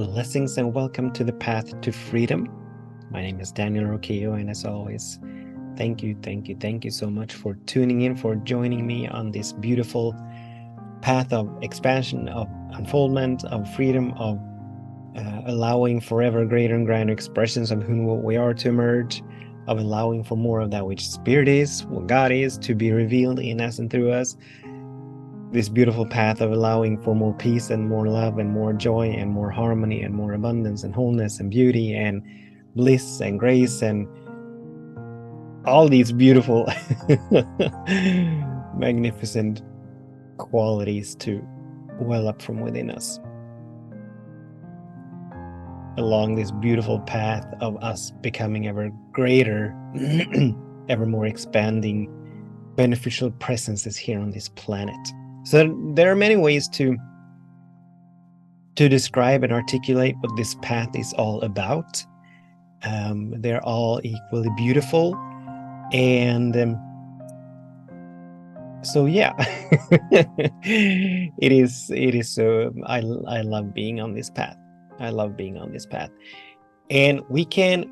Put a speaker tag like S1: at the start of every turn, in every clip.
S1: Blessings and welcome to the path to freedom. My name is Daniel Roquéo, and as always, thank you so much for tuning in, for joining me on this beautiful path of expansion, of unfoldment, of freedom, of allowing forever greater and grander expressions of who we are to emerge, of allowing for more of that which Spirit is, what God is, to be revealed in us and through us. This beautiful path of allowing for more peace and more love and more joy and more harmony and more abundance and wholeness and beauty and bliss and grace and all these beautiful magnificent qualities to well up from within us along this beautiful path of us becoming ever greater ever more expanding beneficial presences here on this planet. So there are many ways to describe and articulate what this path is all about. They're all equally beautiful, and so yeah, it is. I love being on this path. I love being on this path, and we can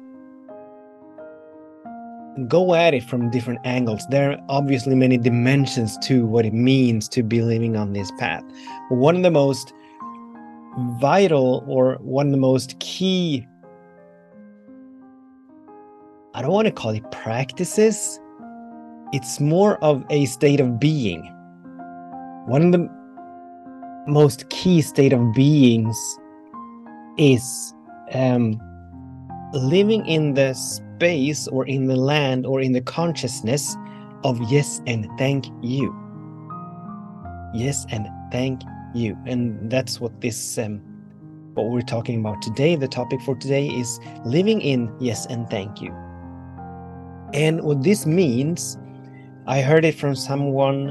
S1: go at it from different angles. There are obviously many dimensions to what it means to be living on this path. One of the most vital, or one of the most key, I don't want to call it practices, it's more of a state of being. One of the most key state of beings is living in the space or in the land or in the consciousness of yes and thank you. Yes and thank you. And that's what this what we're talking about today. The topic for today is living in yes and thank you. And what this means, I heard it from someone,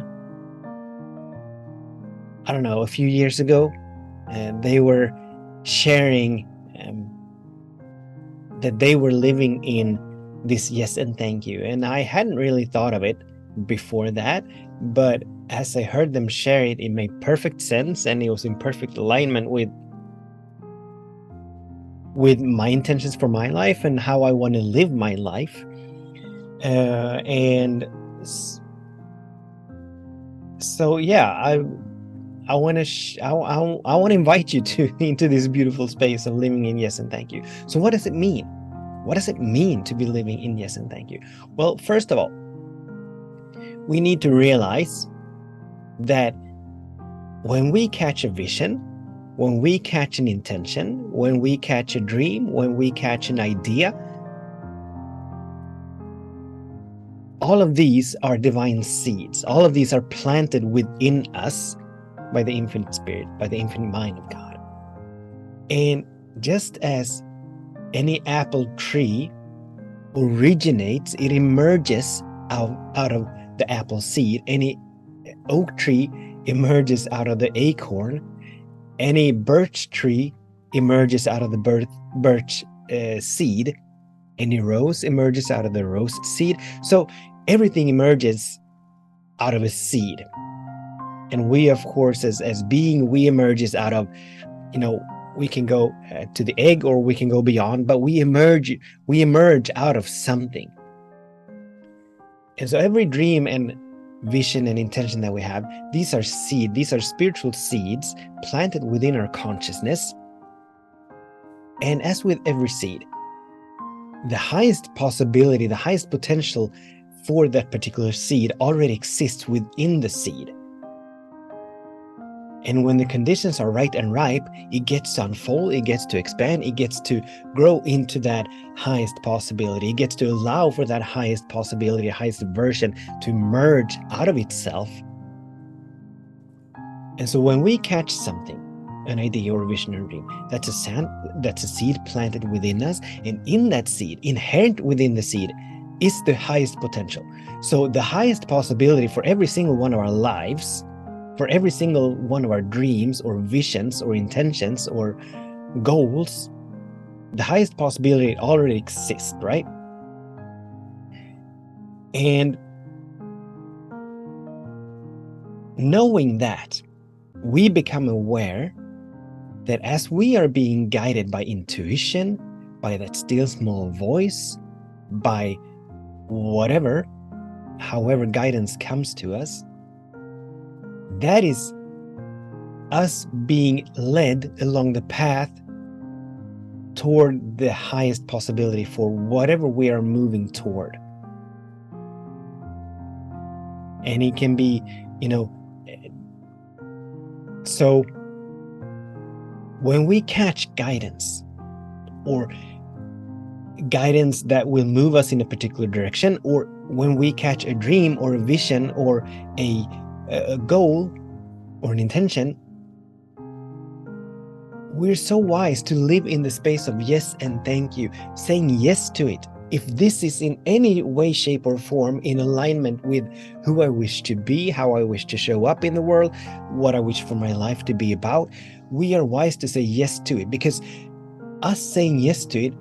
S1: I don't know, a few years ago, and they were sharing that they were living in this yes and thank you. And I hadn't really thought of it before that, but as I heard them share it, it made perfect sense, and it was in perfect alignment with my intentions for my life and how I want to live my life. And so yeah, I want to invite you into this beautiful space of living in yes and thank you. So what does it mean? What does it mean to be living in yes and thank you? Well, first of all, we need to realize that when we catch a vision, when we catch an intention, when we catch a dream, when we catch an idea, all of these are divine seeds. All of these are planted within us by the infinite spirit, by the infinite mind of God. And just as any apple tree originates, it emerges out of the apple seed. Any oak tree emerges out of the acorn. Any birch tree emerges out of the birch seed. Any rose emerges out of the rose seed. So everything emerges out of a seed. And we, of course, as being, we emerges out of, we can go to the egg or we can go beyond, but we emerge out of something. And so every dream and vision and intention that we have, these are seed, these are spiritual seeds planted within our consciousness. And as with every seed, the highest possibility, the highest potential for that particular seed already exists within the seed. And when the conditions are right and ripe, it gets to unfold, it gets to expand, it gets to grow into that highest possibility. It gets to allow for that highest possibility, highest version to emerge out of itself. And so when we catch something, an idea or a vision or a dream, that's a seed planted within us, and in that seed, inherent within the seed, is the highest potential. So the highest possibility for every single one of our lives, for every single one of our dreams or visions or intentions or goals, the highest possibility already exists, right? And knowing that, we become aware that as we are being guided by intuition, by that still small voice, by whatever, however guidance comes to us, that is us being led along the path toward the highest possibility for whatever we are moving toward. And it can be, so when we catch guidance, or guidance that will move us in a particular direction, or when we catch a dream or a vision or a goal or an intention, we're so wise to live in the space of yes and thank you, saying yes to it. If this is in any way, shape, or form in alignment with who I wish to be, how I wish to show up in the world, what I wish for my life to be about, we are wise to say yes to it, because us saying yes to it,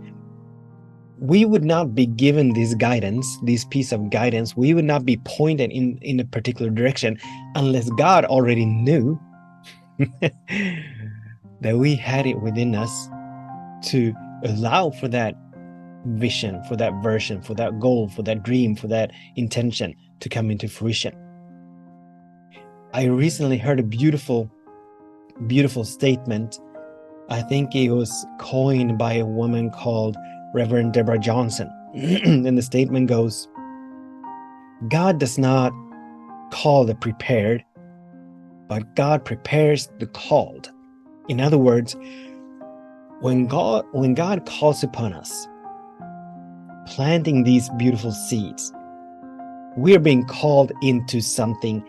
S1: we would not be given this guidance, this piece of guidance, we would not be pointed in a particular direction unless God already knew that we had it within us to allow for that vision, for that version, for that goal, for that dream, for that intention to come into fruition. I recently heard a beautiful, beautiful statement. I think it was coined by a woman called Reverend Deborah Johnson. And the statement goes, God does not call the prepared, but God prepares the called. In other words, when God calls upon us, planting these beautiful seeds, we're being called into something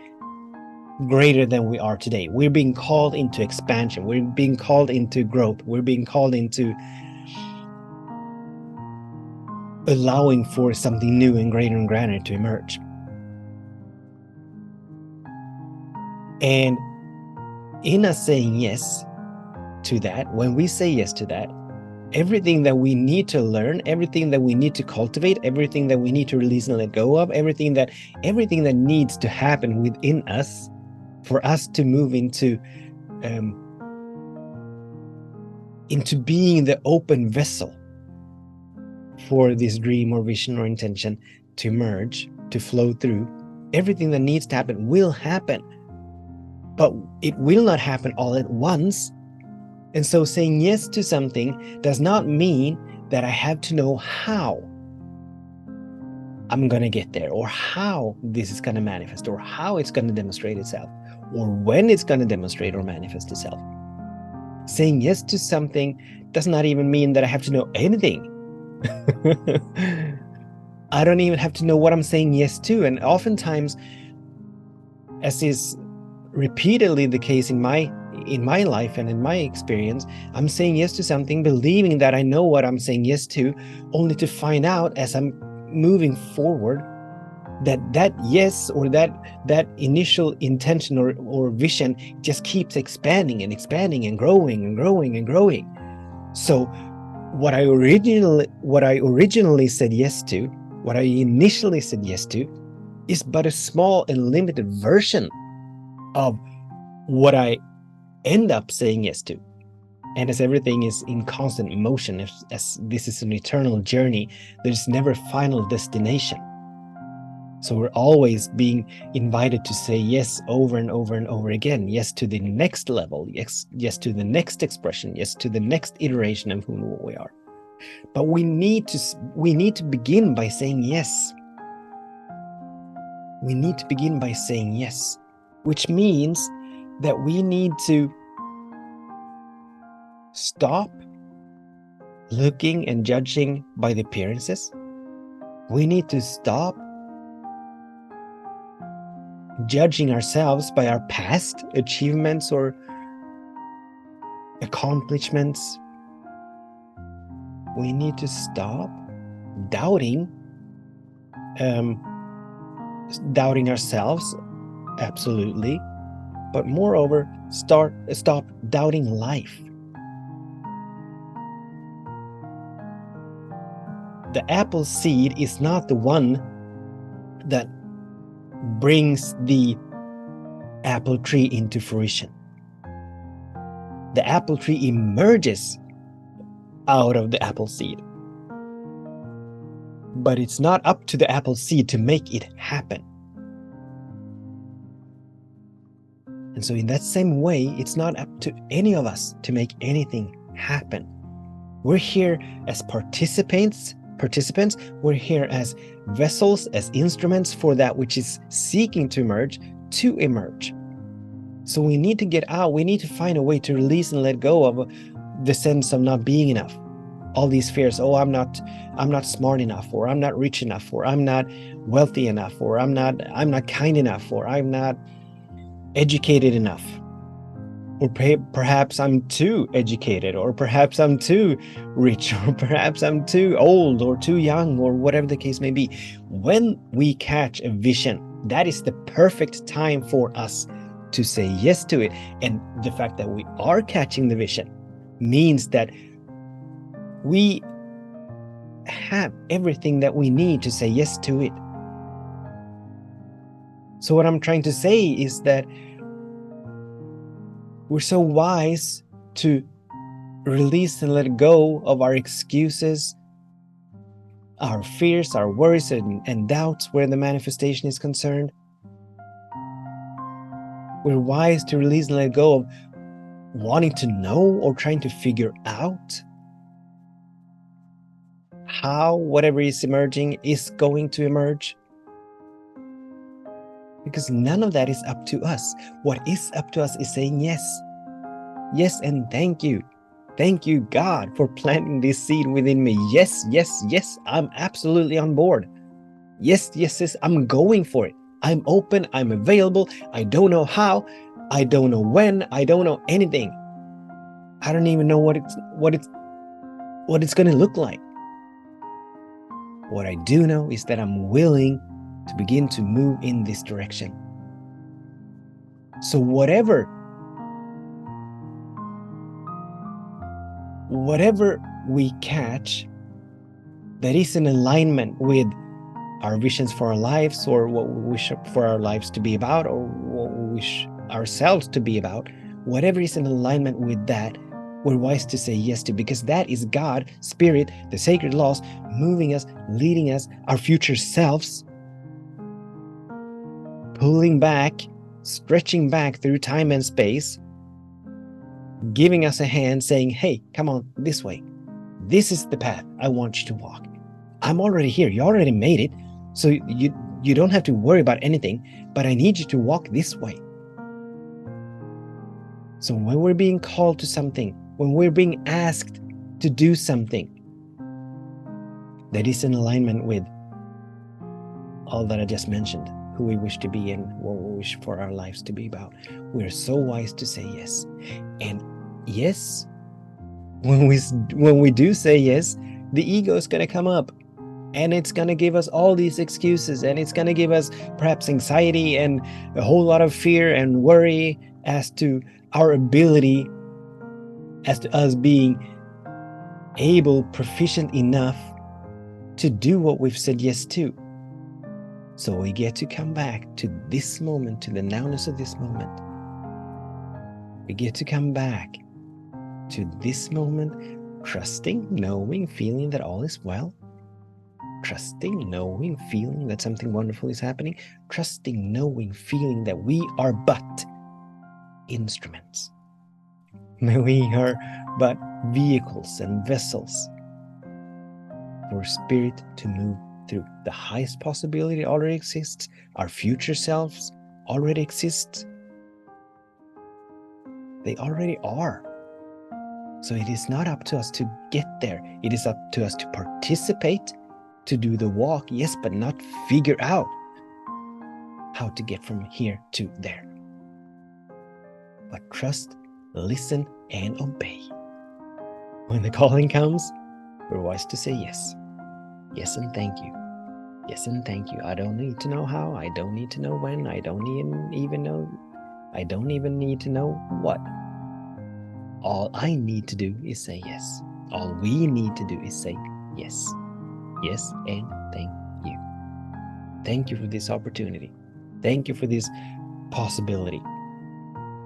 S1: greater than we are today. We're being called into expansion. We're being called into growth. We're being called into allowing for something new and greater and grander to emerge. And in us saying yes to that, when we say yes to that, everything that we need to learn, everything that we need to cultivate, everything that we need to release and let go of, everything that needs to happen within us for us to move into being the open vessel for this dream or vision or intention to emerge, to flow through, everything that needs to happen will happen, but it will not happen all at once. And so saying yes to something does not mean that I have to know how I'm going to get there, or how this is going to manifest, or how it's going to demonstrate itself, or when it's going to demonstrate or manifest itself. Saying yes to something does not even mean that I have to know anything. I don't even have to know what I'm saying yes to. And oftentimes, as is repeatedly the case in my life and in my experience, I'm saying yes to something, believing that I know what I'm saying yes to, only to find out as I'm moving forward that yes, or that initial intention or vision just keeps expanding and expanding and growing and growing and growing. So what I originally said yes to, what I initially said yes to, is but a small and limited version of what I end up saying yes to. And as everything is in constant motion, as this is an eternal journey, there's never final destination. So we're always being invited to say yes over and over and over again. Yes to the next level. Yes to the next expression. Yes to the next iteration of who we are. But we need to begin by saying yes. We need to begin by saying yes, which means that we need to stop looking and judging by the appearances. We need to stop judging ourselves by our past achievements or accomplishments. We need to stop doubting ourselves, absolutely, but moreover, stop doubting life. The apple seed is not the one that brings the apple tree into fruition. The the apple tree emerges out of the apple seed. But it's not up to the apple seed to make it happen. And so in that same way, it's not up to any of us to make anything happen. We're here as participants. We're here as vessels, as instruments for that which is seeking to emerge. So we need to get out. We need to find a way to release and let go of the sense of not being enough. All these fears, oh, I'm not smart enough, or I'm not rich enough, or I'm not wealthy enough, or I'm not kind enough, or I'm not educated enough, or perhaps I'm too educated, or perhaps I'm too rich, or perhaps I'm too old or too young, or whatever the case may be. When we catch a vision, that is the perfect time for us to say yes to it. And the fact that we are catching the vision means that we have everything that we need to say yes to it. So what I'm trying to say is that we're so wise to release and let go of our excuses, our fears, our worries, and doubts where the manifestation is concerned. We're wise to release and let go of wanting to know or trying to figure out how whatever is emerging is going to emerge. Because none of that is up to us. What is up to us is saying yes. Yes, and thank you. Thank you, God, for planting this seed within me. Yes, yes, yes, I'm absolutely on board. Yes, yes, yes, I'm going for it. I'm open, I'm available. I don't know how, I don't know when, I don't know anything. I don't even know what it's going to look like. What I do know is that I'm willing to begin to move in this direction. So whatever we catch that is in alignment with our visions for our lives, or what we wish for our lives to be about, or what we wish ourselves to be about, whatever is in alignment with that, we're wise to say yes to, because that is God, Spirit, the sacred laws, moving us, leading us, our future selves, pulling back, stretching back through time and space, giving us a hand, saying, hey, come on, this way. This is the path I want you to walk. I'm already here. You already made it. So you don't have to worry about anything, but I need you to walk this way. So when we're being called to something, when we're being asked to do something that is in alignment with all that I just mentioned, who we wish to be and what we wish for our lives to be about, we're so wise to say yes. And yes, when we do say yes, the ego is going to come up, and it's going to give us all these excuses, and it's going to give us perhaps anxiety and a whole lot of fear and worry as to our ability, as to us being able, proficient enough to do what we've said yes to. So we get to come back to this moment, to the nowness of this moment. We get to come back to this moment, trusting, knowing, feeling that all is well. Trusting, knowing, feeling that something wonderful is happening. Trusting, knowing, feeling that we are but instruments. We are but vehicles and vessels for Spirit to move through. The highest possibility already exists. Our future selves already exist. They already are. So it is not up to us to get there. It is up to us to participate, to do the walk, yes, but not figure out how to get from here to there. But trust, listen, and obey. When the calling comes, we're wise to say yes. Yes, and thank you. Yes, and thank you. I don't need to know how. I don't need to know when. I don't even need to know what. All I need to do is say yes. All we need to do is say yes. Yes, and thank you. Thank you for this opportunity. Thank you for this possibility.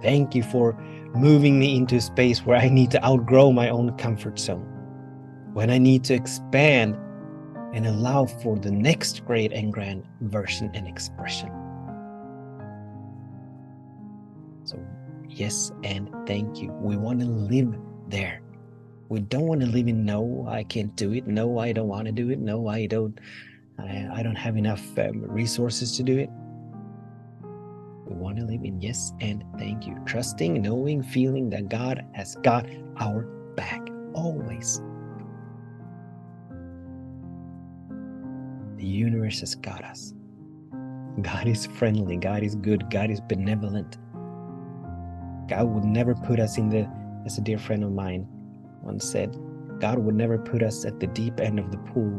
S1: Thank you for moving me into a space where I need to outgrow my own comfort zone, when I need to expand and allow for the next great and grand version and expression. So yes and thank you. We want to live there. We don't want to live in no, I can't do it. No, I don't want to do it. No, I don't have enough resources to do it. We want to live in yes and thank you, trusting, knowing, feeling that God has got our back always. The universe has got us. God is friendly. God is good. God is benevolent. God would never put us in the, as a dear friend of mine once said, God would never put us at the deep end of the pool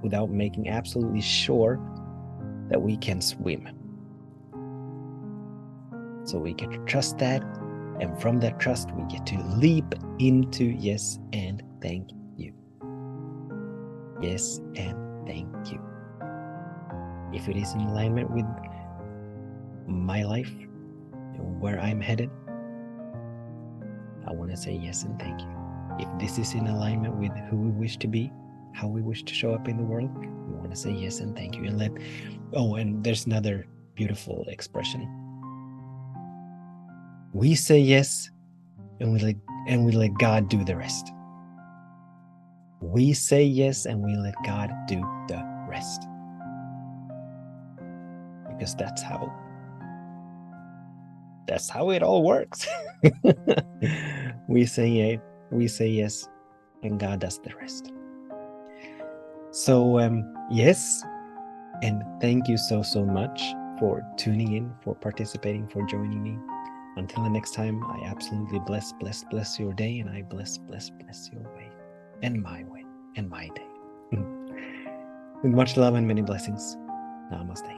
S1: without making absolutely sure that we can swim. So we get to trust that, and from that trust we get to leap into yes and thank you. Yes and thank you. If it is in alignment with my life and where I'm headed, I want to say yes and thank you. If this is in alignment with who we wish to be, how we wish to show up in the world, we want to say yes and thank you. And there's another beautiful expression. We say yes and we let God do the rest. We say yes and we let God do the rest. Because that's how it all works. We say yes, and God does the rest. So yes, and thank you so much for tuning in, for participating, for joining me. Until the next time, I absolutely bless your day, and I bless your way, and my way, and my day. With much love and many blessings. Namaste.